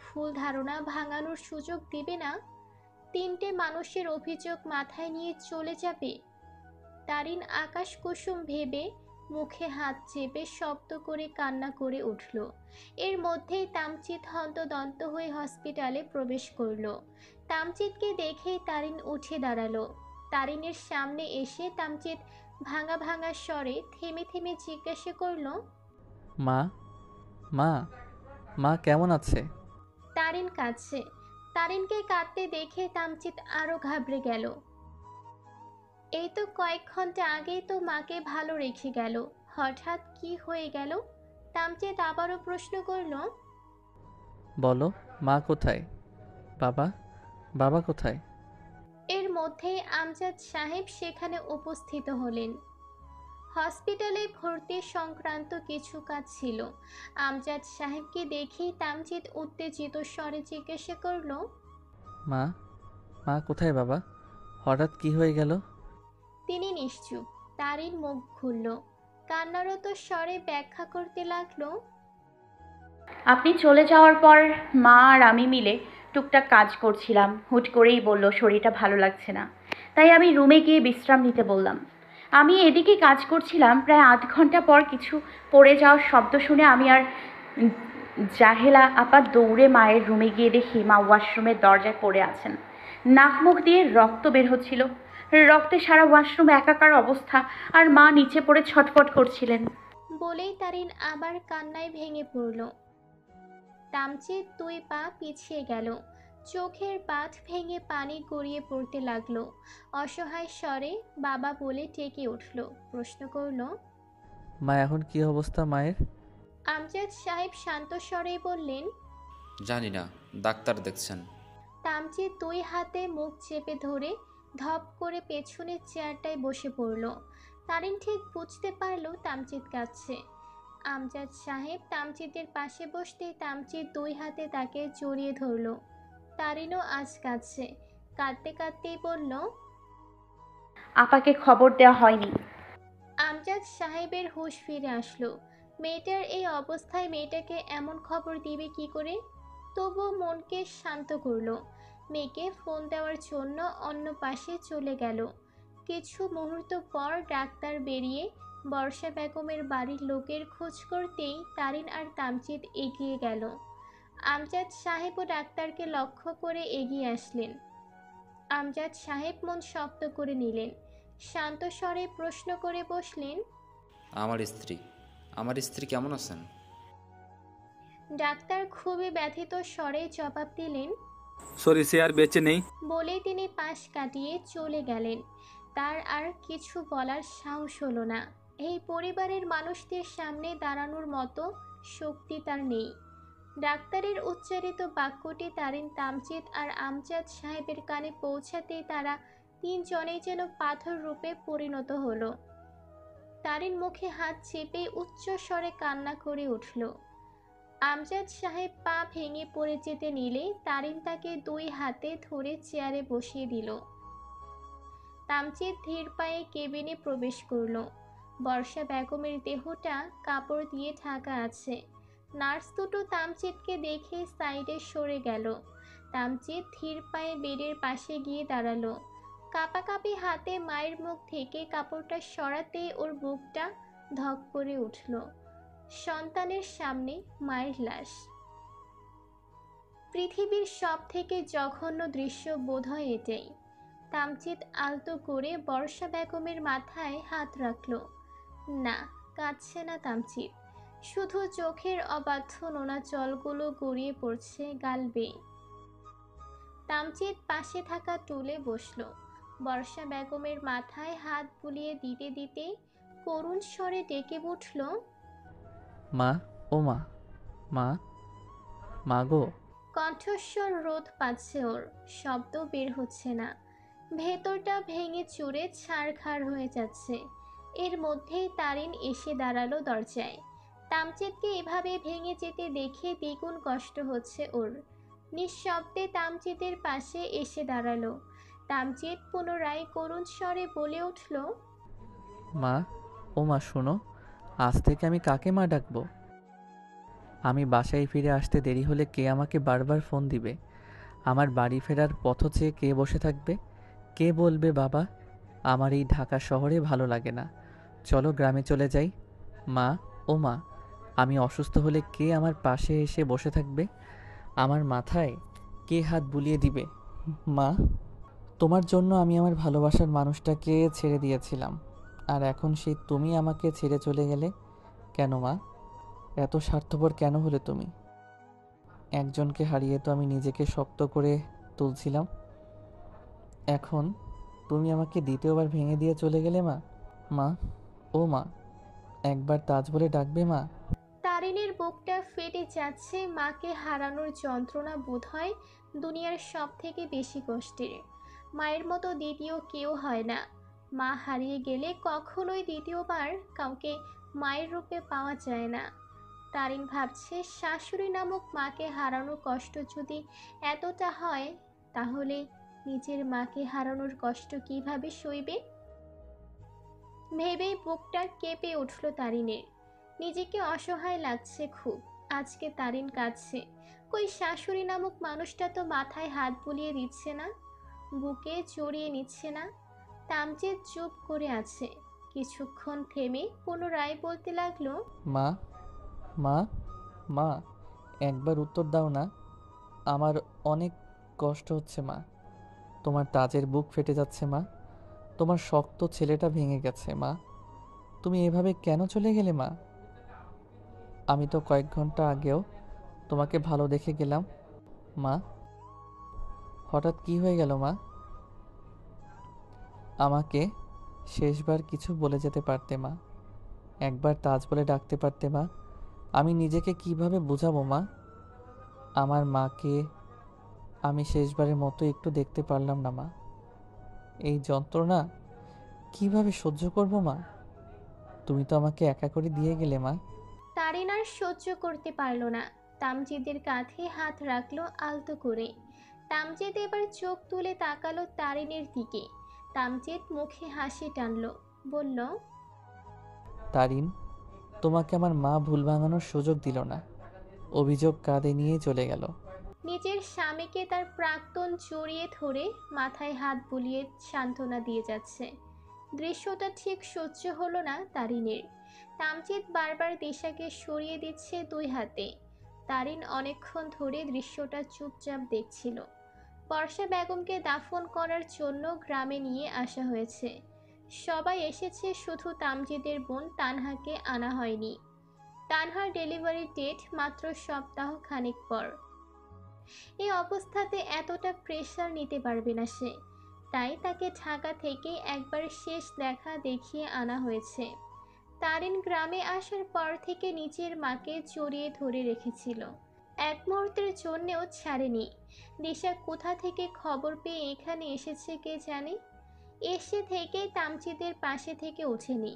ভুল ধারণা ভাঙানোর সুযোগ দিবে না। তিনটে মানুষের অভিযোগ মাথায় নিয়ে চলে যাবে। তারিন আকাশ কুসুম ভেবে মুখে হাত চেপে শব্দ করে কান্না করে উঠল। এর মধ্যেই তামচিৎ হন্তদন্ত হয়ে হসপিটালে প্রবেশ করল। তামচিৎকে দেখেই তারিন উঠে দাঁড়ালো। তারিনের সামনে এসে তামচিৎ ভাঙা ভাঙা স্বরে থেমে থেমে জিজ্ঞাসা করল, মা, মা, মা কেমন আছে? তারিন কাঁদছে। তারিনকে কাঁদতে দেখে তামচিৎ আরো ঘাবড়ে গেল। এই তো কয়েক ঘন্টা আগেই তো মাকে ভালো রেখে গেল, হঠাৎ কি হয়ে গেল? তামচিৎ আবারও প্রশ্ন করল। বলো, মা কোথায়? বাবা, বাবা কোথায়? এর মধ্যেই আমজাদ সাহেব সেখানে উপস্থিত হলেন। হসপিটালে ভর্তি সংক্রান্ত কিছু কাজ ছিল। আমজাদ সাহেবকে দেখেই তামজিদ উত্তেজিত স্বরে জিজ্ঞাসা করল, মা, মা কোথায় বাবা? হঠাৎ কি হয়ে গেল? তিনি নিশ্চুপ। তারিন মুখ খুলল, কান্নারত স্বরে ব্যাখ্যা করতে লাগলো। আপনি চলে যাওয়ার পর মা আর আমি মিলে টুকটাক কাজ করছিলাম। হুট করেই বলল শরীরটা ভালো লাগছে না, তাই আমি রুমে গিয়ে বিশ্রাম নিতে বললাম। আমি এদিকে কাজ করছিলাম, প্রায় আধ ঘন্টা পর কিছু পড়ে যাওয়ার শব্দ শুনে আমি আর জাহেলা আপা দৌড়ে মায়ের রুমে গিয়ে দেখি মা ওয়াশরুমের দরজায় পড়ে আছেন। নাক মুখ দিয়ে রক্ত বের হচ্ছিল, রক্তে সারা ওয়াশরুম একাকার অবস্থা, আর মা নিচে পড়ে ছটফট করছিলেন। বলেই তারিন আবার কান্নায় ভেঙে পড়ল। তামজিদ 2 পা পিছিয়ে গেল। চোখের বাঁধ ভেঙে পানি গড়িয়ে পড়তে লাগলো। অসহায় স্বরে বাবা বলে ডেকে উঠল। প্রশ্ন করল, মা এখন কি অবস্থা মায়ের? আমজাদ সাহেব শান্ত স্বরেই বললেন, জানি না, ডাক্তার দেখছেন। তামজিদ 2 হাতে মুখ চেপে ধরে ধপ করে পেছনের চেয়ারটায় বসে পড়ল। তারিন ঠিক বুঝতে পারল তামজিদ কাঁদছে। আমজাদ সাহেব তামজিদের পাশে বসতে তামজিদ 2 হাতে তাকে জড়িয়ে ধরল। তারিনও আজ কাঁদছে। কাঁদতে কাঁদতেই বলল, আপাকে খবর দেওয়া হয়নি। আমজাদ সাহেবের হুঁশ ফিরে আসলো। মেয়েটার এই অবস্থায় মেয়েটাকে এমন খবর দিবে কি করে? তবুও মনকে শান্ত করলো। মেয়েকে ফোন দেওয়ার জন্য অন্য পাশে চলে গেল। কিছু মুহূর্ত পর ডাক্তার বেরিয়ে বর্ষা বেগমের বাড়ির লোকের খোঁজ করতেই তারিন আর তামজিদ এগিয়ে গেল। আমজাদ সাহেবও ডাক্তারকে লক্ষ্য করে এগিয়ে আসলেন। আমজাদ সাহেব মন শক্ত করে নিলেন। শান্ত স্বরে প্রশ্ন করে বসলেন, আমার স্ত্রী কেমন আছেন? ডাক্তার খুবই ব্যথিত স্বরে জবাব দিলেন। সরি, সে আর বেঁচে নেই। বলেই তিনি পাশ কাটিয়ে চলে গেলেন। তার আর কিছু বলার সাহস হলো না। এই পরিবারের মানুষদের সামনে দাঁড়ানোর মতো শক্তি তার নেই। ডাক্তারের উচ্চারিত বাক্যটি তারিন, তামজিদ আর আমজাদ সাহেবের কানে পৌঁছাতেই তারা তিনজনেই যেন পাথর রূপে পরিণত হলো। তারিন মুখে হাত চেপে উচ্চ স্বরে কান্না করে উঠল। আমজাদ সাহেব পা ভেঙে পড়ে যেতে নিলে তারিন তাকে 2 হাতে ধরে চেয়ারে বসিয়ে দিল। তামজিদ ধীর পায়ে কেবিনে প্রবেশ করল। বর্ষা বেগমের দেহটা কাপড় দিয়ে ঢাকা আছে। নার্স দুটো তামজিদকে দেখে সাইডে সরে গেল। তামজিদ ধীর পায়ে বেডের পাশে গিয়ে দাঁড়ালো। কাঁপাকাঁপি হাতে মায়ের মুখ থেকে কাপড়টা সরাতেই ওর বুকটা ধক করে উঠল। সন্তানের সামনে মায়ের লাশ। পৃথিবীর সব থেকে জঘন্য দৃশ্য বোধহয় এটাই। তামজিদ আলতো করে বর্ষা বেগমের মাথায় হাত রাখল। না, কাঁদছে না তামজিদ, শুধু চোখের অবাধ্য নোনা জলগুলো গড়িয়ে পড়ছে গাল বেয়ে। তামজিদ পাশে থাকা টুলে বসল। বর্ষা বেগমের মাথায় হাত বুলিয়ে দিতে দিতে করুণ স্বরে ডেকে উঠল, মা, ও মা, মা, মা গো। কণ্ঠস্বর রোধ পাচ্ছে ওর, শব্দ বের হচ্ছে না। ভেতরটা ভেঙে চুরে ছাড়খাড় হয়ে যাচ্ছে। এর মধ্যেই তারিন এসে দাঁড়ালো দরজায়। তামজিদকে এভাবে ভেঙে যেতে দেখে দ্বিগুণ কষ্ট হচ্ছে ওর। নিঃশব্দে তামজিদের পাশে এসে দাঁড়ালো। তামজিদ পুনরায় করুণ স্বরে বলে উঠল, মা, ও মা শোনো, আজ থেকে আমি কাকে মা ডাকবো? আমি বাসায় ফিরে আসতে দেরি হলে কে আমাকে বারবার ফোন দিবে? আমার বাড়ি ফেরার পথ চেয়ে কে বসে থাকবে? কে বলবে বাবা আমার এই ঢাকা শহরে ভালো লাগে না, চলো গ্রামে চলে যাই? মা, ও মা, আমি অসুস্থ হলে কে আমার পাশে এসে বসে থাকবে? আমার মাথায় কে হাত বুলিয়ে দিবে? মা, তোমার জন্য আমি আমার ভালোবাসার মানুষটাকে ছেড়ে দিয়েছিলাম, আর এখন সেই তুমি আমাকে ছেড়ে চলে গেলে কেন মা? এত স্বার্থপর কেন হলে তুমি? একজনকে হারিয়ে তো আমি নিজেকে শক্ত করে তুলছিলাম, এখন তুমি আমাকে দ্বিতীয়বার ভেঙে দিয়ে চলে গেলে মা। মা, ও মা, একবার তাজ বলে ডাকবে মা? তারিনের বুকটা ফেটে যাচ্ছে। মাকে হারানোর যন্ত্রণা বোধহয় দুনিয়ার সব থেকে বেশি কষ্টের। মায়ের মতো দ্বিতীয় কেউ হয় না। মা হারিয়ে গেলে কখনোই দ্বিতীয়বার কাউকে মায়ের রূপে পাওয়া যায় না। তারিন ভাবছে শাশুড়ি নামক মাকে হারানোর কষ্ট যদি এতটা হয়, তাহলে নিজের মাকে হারানোর কষ্ট কিভাবে সইবে? ভেবেই বুকটা কেঁপে উঠল তারিনের। নিজেকে অসহায় লাগছে খুব। আজকে তারিন কাঁদছে। কই শাশুড়ি নামক মানুষটা তো মাথায় হাত বুলিয়ে দিচ্ছে না, বুকে জড়িয়ে নিচ্ছে না। তামজিদ চুপ করে আছে। কিছুক্ষণ থেমে পুনরায় বলতে লাগলো, মা, মা, মা, একবার উত্তর দাও না, আমার অনেক কষ্ট হচ্ছে মা। তোমার তাজের বুক ফেটে যাচ্ছে মা, তোমার শক্ত ছেলেটা ভেঙে গেছে মা, তুমি এভাবে কেন চলে গেলে মা? আমি তো কয়েক ঘন্টা আগেও তোমাকে ভালো দেখে গেলাম মা, হঠাৎ কি হয়ে গেল মা? আমাকে শেষবার কিছু বলে যেতে পারতে মা, একবার তাজ বলে ডাকতে পারতে মা। আমি নিজেকে কিভাবে বোঝাবো মা? আমার মাকে আমি শেষবারের মতো একটু দেখতে পারলাম না মা, এই যন্ত্রণা কিভাবে সহ্য করব মা? তুমি তো আমাকে একা করে দিয়ে গেলে মা। তারিন আর সহ্য করতে পারল না। তামজিদের কাঁধে হাত রাখলো আলতো করে। তামজিদ এবার চোখ তুলে তাকালো তারিনের দিকে। তামজিদ মুখে হাসি টানলো, বলল, তারিন, তোমাকে আমার মা ভুল ভাঙানোর সুযোগ দিল না, অভিযোগ কাঁধে নিয়ে চলে গেল। নিজের স্বামীকে তার প্রাক্তন জড়িয়ে ধরে মাথায় হাত বুলিয়ে সান্ত্বনা দিয়ে যাচ্ছে। দৃশ্যটা ঠিক সহ্য হলো না তারিনের। তামজিদ বারবার দিশাকে সরিয়ে দিচ্ছে দুই হাতে। তারিন অনেকক্ষণ ধরে দৃশ্যটা চুপচাপ দেখছিল। বর্ষা বেগমকে দাফন করার জন্য গ্রামে নিয়ে আসা হয়েছে। সবাই এসেছে, শুধু তামজিদের বোন তানহাকে আনা হয়নি। তানহার ডেলিভারি ডেট মাত্র সপ্তাহ খানেক পর। এই অবস্থাতে এতটা প্রেশার নিতে পারবে না সে, তাই তাকে ঢাকা থেকে একবার শেষ দেখা দেখিয়ে আনা হয়েছে। তারিন গ্রামে আসার পর থেকে নিজের মাকে জড়িয়ে ধরে রেখেছিল, এক মুহূর্তের জন্যেও ছাড়েনি। দিশা কোথা থেকে খবর পেয়ে এখানে এসেছে কে জানে। এসে থেকেই তামজিদের পাশে থেকে ওঠেনি।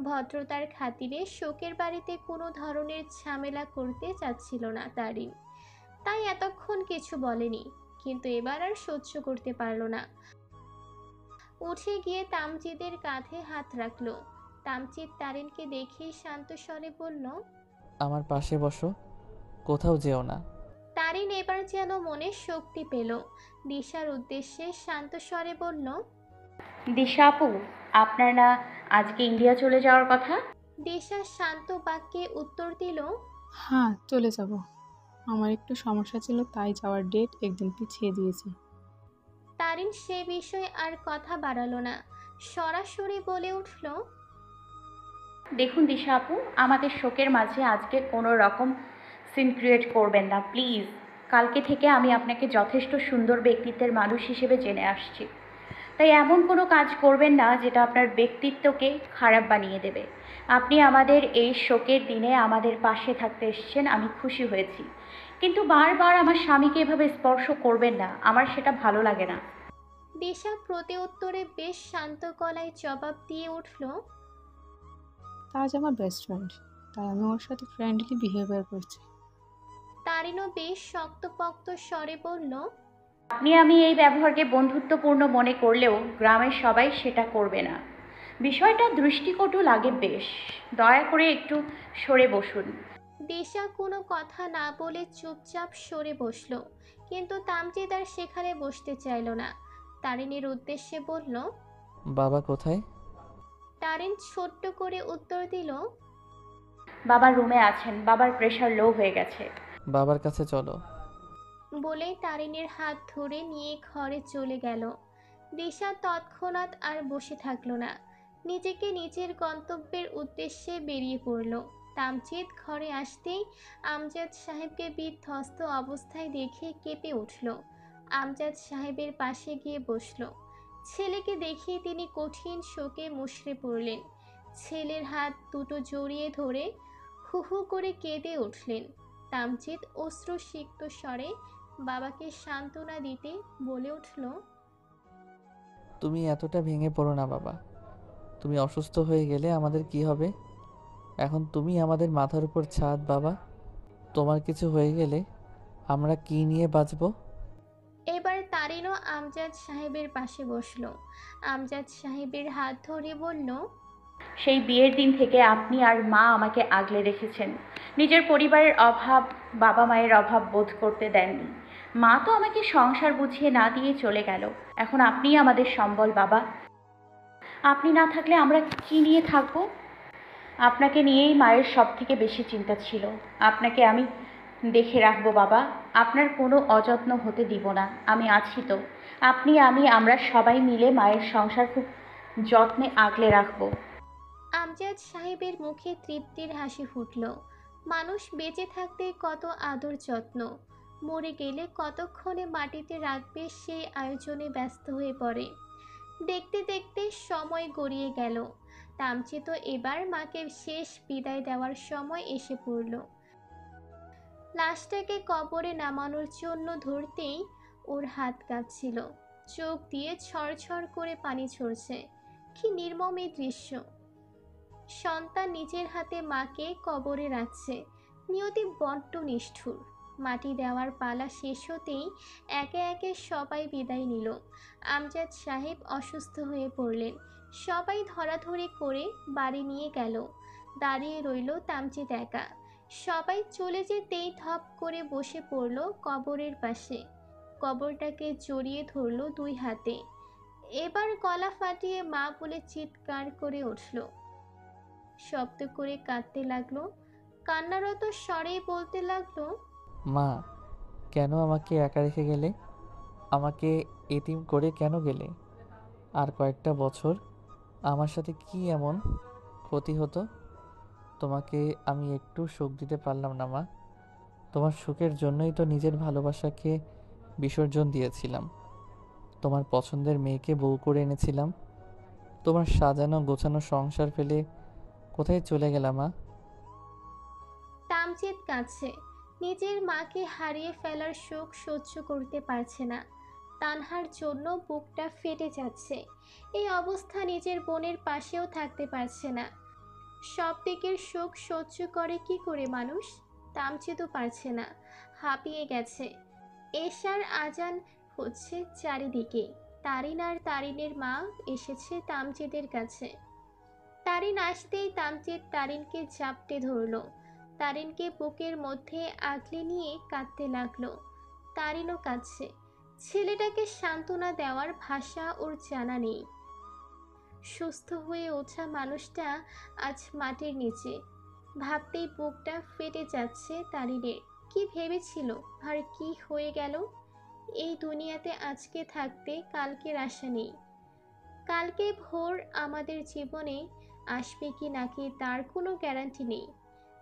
ভদ্রতার খাতিরে শোকের বাড়িতে কোনো ধরনের ঝামেলা করতে চাচ্ছিল না তারিন, তাই এতক্ষণ কিছু বলেনি। কিন্তু এবার আর সহ্য করতে পারল না। উঠে গিয়ে তামজিদের কাঁধে হাত রাখলো। তামজিদ তারিনকে দেখেই শান্ত স্বরে বলল, আমার পাশে বসো, কোথাও যেও না। তারিন এবার যেন মনে শক্তি পেল। দিশার উদ্দেশ্যে শান্ত স্বরে বলল, দিশা আপু, আপনার না আজকে ইন্ডিয়া চলে যাওয়ার কথা? দিশা শান্ত বাক্যে উত্তর দিল, হ্যাঁ, চলে যাব। আমার একটু সমস্যা ছিল, তাই যাওয়ার ডেট একদিন পিছিয়ে দিয়েছি। তারিন সে বিষয়ে আর কথা বাড়ালো না, সরাসরি বলে উঠল, দেখুন দিশা আপু, আমাদের শোকের মাঝে আজকে কোনো রকম সিন ক্রিয়েট করবেন না প্লিজ। কালকে থেকে আমি আপনাকে যথেষ্ট সুন্দর ব্যক্তিত্বের মানুষ হিসেবে জেনে আসছি, তাই এমন কোনো কাজ করবেন না যেটা আপনার ব্যক্তিত্বকে খারাপ বানিয়ে দেবে। আপনি আমাদের এই শোকের দিনে আমাদের পাশে থাকতে এসেছেন, আমি খুশি হয়েছি, কিন্তু বারবার আমার স্বামীকে এভাবে স্পর্শ করবেন না, আমার সেটা ভালো লাগে না। দিশা প্রতি উত্তরে বেশ শান্ত গলায় জবাব দিয়ে উঠল, তাজ আমার বেস্ট ফ্রেন্ড, তাই আমি ওর সাথে ফ্রেন্ডলি বিহেভিয়ার করছি। তারিনও বেশ শক্তপোক্ত স্বরে বলল, আমি এই ব্যবহারকে বন্ধুত্বপূর্ণ মনে করলেও গ্রামের সবাই সেটা করবে না। বিষয়টা দৃষ্টিকটু লাগে বেশ, দয়া করে একটু সরে বসুন। দিশা কোনো কথা না বলে চুপচাপ সরে বসলো, কিন্তু তামজিদ আর সেখানে বসতে চাইল না। তারিনের উদ্দেশ্যে বলল। বাবা কোথায়? তারিন ছোট্ট করে উত্তর দিল। বাবার রুমে আছেন, বাবার প্রেশার লো হয়ে গেছে। বাবার কাছে চলো। বলেই তারিনের হাত ধরে নিয়ে ঘরে চলে গেল। দিশা তৎক্ষণাৎ আর বসে থাকলো না, নিজেকে নিজের গন্তব্যের উদ্দেশ্যে বেরিয়ে পড়ল। তামজিদ ঘরে আসতেই আমজাদ সাহেবকে বিধ্বস্ত অবস্থায় দেখে কেঁপে উঠল। আমজাদ সাহেবের পাশে গিয়ে বসল। ছেলেকে দেখে তিনি কঠিন শোকে মুষড়ে পড়লেন। ছেলের হাত দুটো জড়িয়ে ধরে হু হু করে কেঁদে উঠলেন। তামজিদ অশ্রুসিক্ত স্বরে বাবাকে সান্ত্বনা দিতে বলে উঠল। তুমি এতটা ভেঙে পড়ো না বাবা। তুমি অসুস্থ হয়ে গেলে আমাদের কি হবে? এখন তুমি আমাদের মাথার উপর ছাদ বাবা। তোমার কিছু হয়ে গেলে আমরা কি নিয়ে বাঁচবো? এবার তারিনও আমজাদ সাহেবের পাশে বসলো। আমজাদ সাহেবের হাত ধরে বলল। সেই বিয়ের দিন থেকে আপনি আর মা আমাকে আগলে রেখেছেন। নিজের পরিবারের অভাব, বাবা মায়ের অভাব বোধ করতে দেননি। মা তো আমাকে সংসার বুঝিয়ে না দিয়ে চলে গেল। এখন আপনিই আমাদের সম্বল বাবা। আপনি না থাকলে আমরা কি নিয়ে থাকবো? আপনাকে নিয়েই মায়ের সব থেকে বেশি চিন্তা ছিল। আপনাকে আমি দেখে রাখবো বাবা, আপনার কোনো অযত্ন হতে দিব না। আমি আছি তো। আপনি, আমরা সবাই মিলে মায়ের সংসার খুব যত্নে আগলে রাখবো। আমজাদ সাহেবের মুখে তৃপ্তির হাসি ফুটল। মানুষ বেঁচে থাকতে কত আদর যত্ন, মরে গেলে কতক্ষণে মাটিতে রাখবে সেই আয়োজনে ব্যস্ত হয়ে পড়ে। দেখতে দেখতে সময় গড়িয়ে গেল। তামজিদ এবার মাকে শেষ বিদায় দেওয়ার সময় এসে পড়ল। লাশটাকে কবরে নামানোর জন্য ধরতেই ওর হাত কাঁপছিল, চোখ দিয়ে ছড়ছড় করে পানি ঝরছে। কি নির্মম এই দৃশ্য! সন্তান নিজের হাতে মাকে কবরে রাখছে। নিয়তি বড্ড নিষ্ঠুর। মাটি দেওয়ার পালা শেষ হতেই একে একে সবাই বিদায় নিল। আমজাদ সাহেব অসুস্থ হয়ে পড়লেন। সবাই ধরাধরি করে বাড়ি নিয়ে গেল। দাঁড়িয়ে রইল তামজিদ একা। সবাই চলে যেতেই ধপ করে বসে পড়ল কবরের পাশে। কবরটাকে জড়িয়ে ধরল দুই হাতে। এবার গলা ফাটিয়ে মা বলে চিৎকার করে উঠল। শব্দ করে কাঁদতে লাগলো। কান্নারত স্বরে বলতে লাগলো। মা, কেন আমাকে একা রেখে গেলে? আমাকে এতিম করে কেন গেলে? আর কয়েকটা বছর আমার সাথে কি এমন ক্ষতি হতো? তোমাকে আমি একটু সুখ দিতে পারলাম না মা। তোমার সুখের জন্যই তো নিজের ভালোবাসাকে বিসর্জন দিয়েছিলাম। তোমার পছন্দের মেয়েকে বউ করে এনেছিলাম। তোমার সাজানো গোছানো সংসার ফেলে কোথায় চলে গেলাম মা? তামজিদ কাঁদছে। নিজের মাকে হারিয়ে ফেলার শোক সহ্য করতে পারছে না। তানহার জন্য বুকটা ফেটে যাচ্ছে। এই অবস্থা নিজের বোনের পাশেও থাকতে পারছে না। সব দিকের শোক সহ্য করে কি করে মানুষ? তামজিদও পারছে না, হাঁপিয়ে গেছে। এশার আজান হচ্ছে চারিদিকে। তারিন আর তারিনের মা এসেছে তামজিদের কাছে। তারিন আসতেই তামজিদ তারিনকে জাপটে ধরল। তারিনকে বুকের মধ্যে আগলে নিয়ে কাঁদতে লাগলো। তারিনও কাঁদছে। ছেলেটাকে সান্ত্বনা দেওয়ার ভাষা ওর জানা নেই। সুস্থ হয়ে ওঠা মানুষটা আজ মাটির নিচে। ভাবতেই বুকটা ফেটে যাচ্ছে তারিনের। কি ভেবেছিল আর কি হয়ে গেল? এই দুনিয়াতে আজকে থাকতে কালকের আশা নেই। কালকে ভোর আমাদের জীবনে আসবে কি নাকি তার কোনো গ্যারান্টি নেই।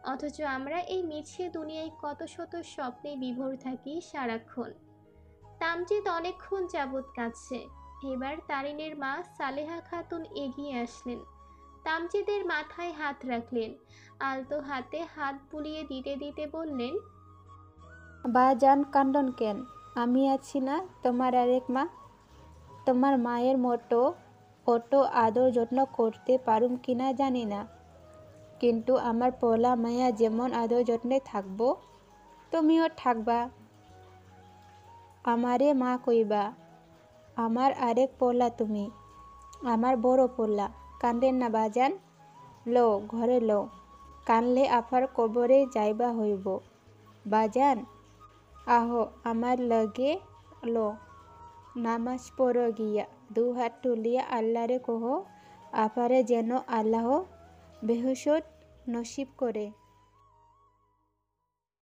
অথচ আমরা এই মিছে দুনিয়ায় কত শত স্বপ্নে বিভোর থাকি সারাক্ষণ। তামজিদ অনেকক্ষণ যাবৎ কাঁদছে। এবার তারিনের মা সালেহা খাতুন এগিয়ে আসলেন। তামজিদের মাথায় হাত রাখলেন। আলতো হাতে হাত বুলিয়ে দিতে দিতে বললেন। বাজান কান্দন কেন? আমি আছি না তোমার আরেক মা। তোমার মায়ের মতো অত আদর যত্ন করতে পারুম কিনা জানি না, কিন্তু আমার পোলা মায়া যেমন আদর যত্নে থাকবো তুমিও থাকবা। আমারে মা কইবা। আমার আরেক পোলা তুমি, আমার বড় পোলা। কান্দেন না বাজান, লো ঘরে লো। কানলে আফার কবরে যাইবা হইব। বাজান আহো আমার লগে লো, নামাজ পড়ো গিয়া। দু হাত তুলিয়া আল্লাহরে কহ আফারে যেন আল্লাহ বেহুশত নসিব করে।